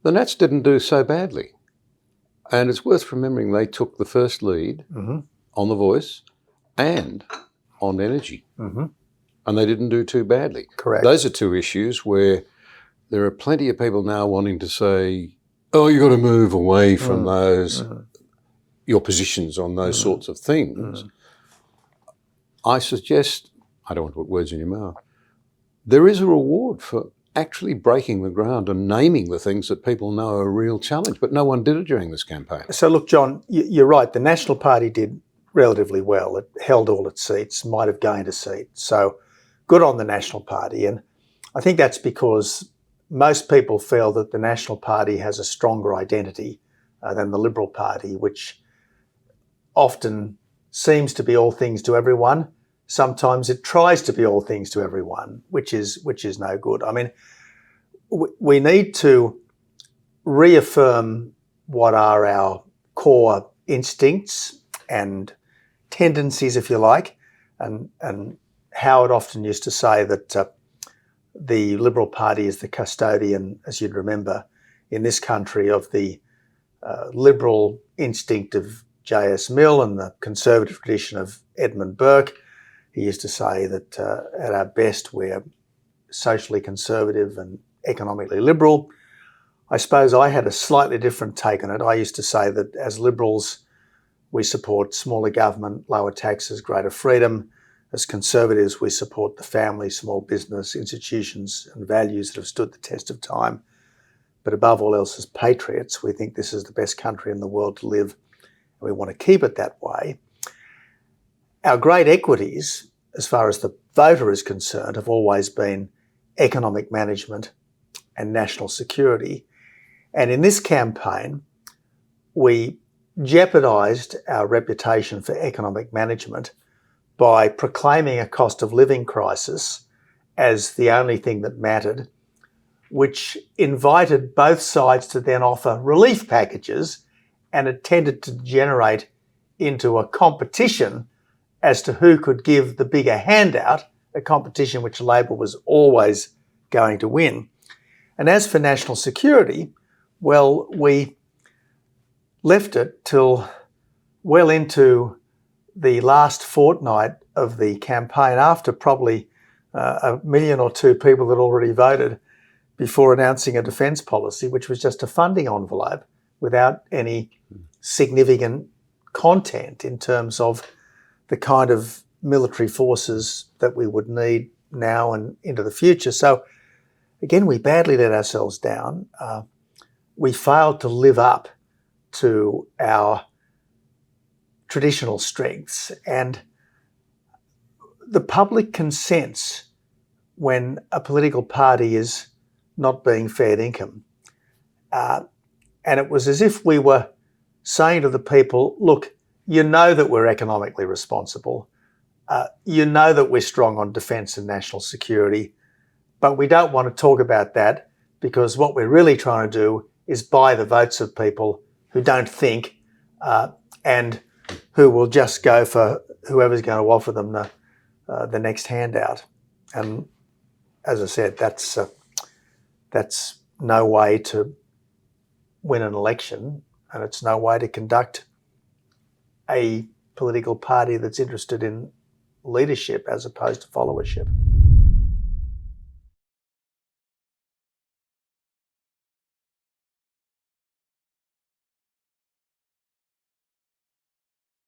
the Nats didn't do so badly. And it's worth remembering they took the first lead on The Voice and on energy. And they didn't do too badly. Correct. Those are two issues where there are plenty of people now wanting to say, oh, you've got to move away from those, your positions on those sorts of things. I suggest, I don't want to put words in your mouth, there is a reward for actually breaking the ground and naming the things that people know are a real challenge, but no one did it during this campaign. So look, John, you're right. The National Party did relatively well. It held all its seats, might have gained a seat. So good on the National Party. And I think that's because most people feel that the National Party has a stronger identity than the Liberal Party, which often seems to be all things to everyone. Sometimes it tries to be all things to everyone, which is no good. I mean, we need to reaffirm what are our core instincts and tendencies, if you like, and Howard often used to say that the Liberal Party is the custodian, as you'd remember, in this country of the liberal instinct of J.S. Mill and the conservative tradition of Edmund Burke. He used to say that at our best we're socially conservative and economically liberal. I suppose I had a slightly different take on it. I used to say that as Liberals we support smaller government, lower taxes, greater freedom. As Conservatives we support the family, small business, institutions and values that have stood the test of time. But above all else, as patriots, we think this is the best country in the world to live and we want to keep it that way. Our great equities, as far as the voter is concerned, have always been economic management and national security. And in this campaign, we jeopardised our reputation for economic management by proclaiming a cost of living crisis as the only thing that mattered, which invited both sides to then offer relief packages, and it tended to generate into a competition as to who could give the bigger handout, a competition which Labor was always going to win. And as for national security, well, we left it till well into the last fortnight of the campaign, after probably 1 million or 2 people had already voted, before announcing a defence policy, which was just a funding envelope without any significant content in terms of the kind of military forces that we would need now and into the future. So again, we badly let ourselves down. We failed to live up to our traditional strengths, and the public can sense when a political party is not being fed income. And it was as if we were saying to the people, look, you know that we're economically responsible. You know that we're strong on defence and national security, but we don't want to talk about that because what we're really trying to do is buy the votes of people who don't think and who will just go for whoever's going to offer them the next handout. And as I said, that's no way to win an election, and it's no way to conduct a political party that's interested in leadership as opposed to followership.